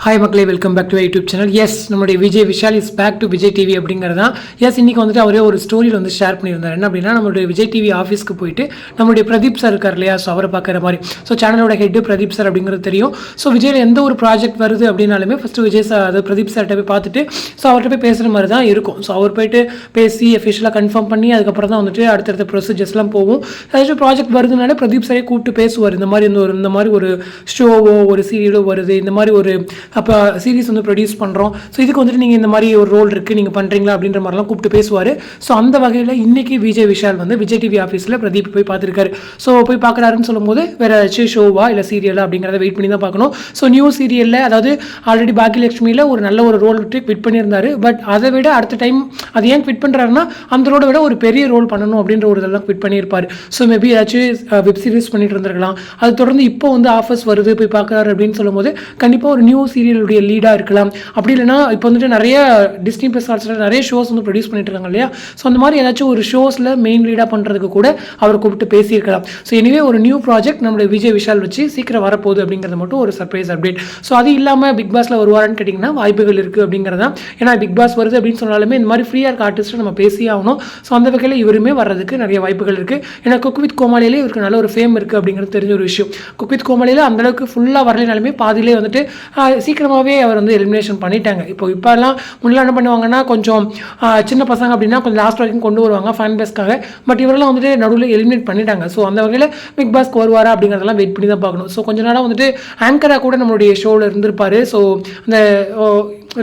Hi மக்களே, welcome back to YouTube channel. Yes, நம்மளுடைய Vijay Vishal is back to Vijay TV அப்படிங்கிறது தான். எஸ், இன்றைக்கி வந்துட்டு அவரே ஒரு ஸ்டோரியில் வந்து ஷேர் பண்ணியிருந்தார். என்ன அப்படின்னா, நம்மளுடைய விஜய் டிவி ஆஃபீஸ்க்கு போயிட்டு நம்மளுடைய பிரதீப் சார் இருக்கார் இல்லையா, ஸோ அவரை பார்க்குற மாதிரி. ஸோ சேனலோட ஹெட்டு பிரதீப் சார் அப்படிங்கிறது தெரியும். ஸோ விஜயில் எந்த ஒரு ப்ராஜெக்ட் வருது அப்படின்னாலுமே ஃபஸ்ட்டு விஜய் சார் அது பிரதீப் சார்கிட்ட போய் பார்த்துட்டு ஸோ அவர்கிட்ட போய் பேசுகிற மாதிரி தான் இருக்கும். ஸோ அவர் போயிட்டு பேசி அஃபிஷியலாக கன்ஃபார்ம் பண்ணி அதுக்கப்புறம் தான் வந்துட்டு அடுத்தடுத்த ப்ரொசீஜர்ஸ்லாம் போகும். ஏதாச்சும் ப்ராஜெக்ட் வருதுனால பிரதீப் சாரே கூப்பிட்டு பேசுவார். இந்த மாதிரி ஒரு ஷோவோ ஒரு சீரியலோ வருது, இந்த மாதிரி ஒரு அப்போ சீரிஸ் வந்து ப்ரொடியூஸ் பண்ணுறோம், ஸோ இதுக்கு வந்துட்டு நீங்கள் இந்த மாதிரி ஒரு ரோல் இருக்குது, நீங்கள் பண்ணுறீங்களா அப்படின்ற மாதிரிலாம் கூப்பிட்டு பேசுவார். ஸோ அந்த வகையில் இன்றைக்கி விஜய் விஷால் வந்து விஜய் டிவி ஆஃபீஸில் பிரதீப் போய் பார்த்துருக்காரு. ஸோ போய் பார்க்குறாருன்னு சொல்லும்போது வேறு ஏதாச்சும் ஷோவா இல்லை சீரியலா அப்படிங்கிறத வெயிட் பண்ணி தான் பார்க்கணும். ஸோ நியூ சீரியலில், அதாவது ஆல்ரெடி பாக்கியலட்சுமியில் ஒரு நல்ல ஒரு ரோல் விட்டு குவிட் பண்ணியிருந்தார். பட் அதை விட அடுத்த டைம் அது ஏன் குவிட் பண்ணுறாருன்னா, அந்த ரோலை விட ஒரு பெரிய ரோல் பண்ணணும் அப்படின்ற ஒரு இதெல்லாம் குவிட் பண்ணியிருப்பார். ஸோ மேபி ஏதாச்சும் வெப் சீரிஸ் பண்ணிட்டு இருந்திருக்கலாம். அது தொடர்ந்து இப்போ வந்து ஆஃபர்ஸ் வருது, போய் பார்க்குறாரு அப்படின்னு சொல்லும்போது கண்டிப்பாக ஒரு நியூ சீரியலுடைய லீடாக இருக்கலாம். அப்படி இல்லைனா இப்போ வந்துட்டு நிறைய டிஸ்னி ப்ளஸ் ஹாட்ஸ்டார் நிறைய ஷோஸ் வந்து ப்ரொடியூஸ் பண்ணிட்டு இருக்காங்க இல்லையா, ஸோ அந்த மாதிரி ஏதாச்சும் ஒரு ஷோஸில் மெயின் லீடாக பண்ணுறதுக்கு கூட அவர் கூப்பிட்டு பேசியிருக்கலாம். ஸோ எனிவே ஒரு நியூ ப்ராஜெக்ட் நம்மளுடைய விஜய் விஷால் வச்சு சீக்கிரம் வரப்போகுது அப்படிங்கிறது மட்டும் ஒரு சர்ப்ரைஸ் அப்டேட். ஸோ அது இல்லாமல் பிக் பாஸில் வருவாரான்னு கேட்டிங்கன்னா வாய்ப்புகள் இருக்குது அப்படிங்கிறது தான். ஏன்னா பிக் பாஸ் வருது அப்படின்னு சொன்னாலுமே இந்த மாதிரி ஃப்ரீயாக இருக்க ஆர்டிஸ்ட்டை நம்ம பேசியே ஆகணும். ஸோ அந்த வகையில் இவருமே வர்றதுக்கு நிறைய வாய்ப்புகள் இருக்குது. ஏன்னா குக் வித் கோமாளியிலே இவருக்கு நல்ல ஒரு ஃபேம் இருக்குது அப்படிங்கிறது தெரிஞ்ச ஒரு விஷயம். குக் வித் கோமாளியில் அந்தளவுக்கு ஃபுல்லாக வரலைனாலுமே பாதியிலே வந்துட்டு சீக்கிரமாகவே அவர் வந்து எலிமினேஷன் பண்ணிட்டாங்க. இப்போல்லாம் முன்னெல்லாம் என்ன பண்ணுவாங்கன்னா, கொஞ்சம் சின்ன பசங்க அப்படின்னா கொஞ்சம் லாஸ்ட் வரைக்கும் கொண்டு வருவாங்க ஃபேன் பேஸ்க்காக. பட் இவரெல்லாம் வந்துட்டு நடுவில் எலிமினேட் பண்ணிட்டாங்க. ஸோ அந்த வகையில் பிக் பாஸ்க்கு வருவாரா அப்படிங்கிறதெல்லாம் வெயிட் பண்ணி தான் பார்க்கணும். ஸோ கொஞ்ச நாளாக வந்துட்டு ஆங்கராக கூட நம்மளுடைய ஷோவில் இருந்திருப்பார். ஸோ அந்த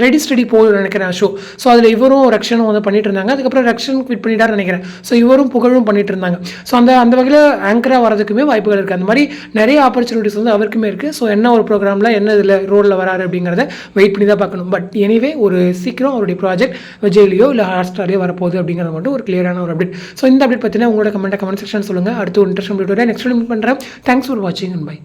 ரெடி ஸ்டடி போய் நினைக்கிறேன் ஷோ. ஸோ அதில் இவரும் ரக்ஷனும் வந்து பண்ணிட்டு இருந்தாங்க. அதுக்கப்புறம் ரக்ஷன் குவிட் பண்ணிட்டாரு நினைக்கிறேன். ஸோ இவரும் புகழும் பண்ணிட்டு இருந்தாங்க. ஸோ அந்த வகையில் ஆங்கராக வரதுக்குமே வாய்ப்புகள் இருக்குது. அந்த மாதிரி நிறைய ஆப்பர்ச்சுனிட்டிஸ் வந்து அவருக்குமே இருக்குது. ஸோ என்ன ஒரு ப்ரோக்ராமில் என்ன இதில் ரோலில் வராரு அப்படிங்கிறத வெயிட் பண்ணி தான் பார்க்கணும். பட் எனிவே ஒரு சீக்கிரம் அவருடைய ப்ராஜெக்ட் விஜய்லையோ இல்லை ஹாட்ஸ்டார்லையோ வரப்போகுது அப்படிங்கிறது மட்டும் ஒரு கிளியரான ஒரு அப்டேட். ஸோ இந்த அப்டேட் பற்றினா உங்களோட கமெண்ட் செக்ஷன் சொல்லுங்கள். அடுத்து ஒரு இன்ட்ரெஸ்ட் அப்டேட் நெக்ஸ்ட் மீட் பண்ணுறேன். தேங்க்ஸ் ஃபார் வாட்சிங் அண்ட் பை.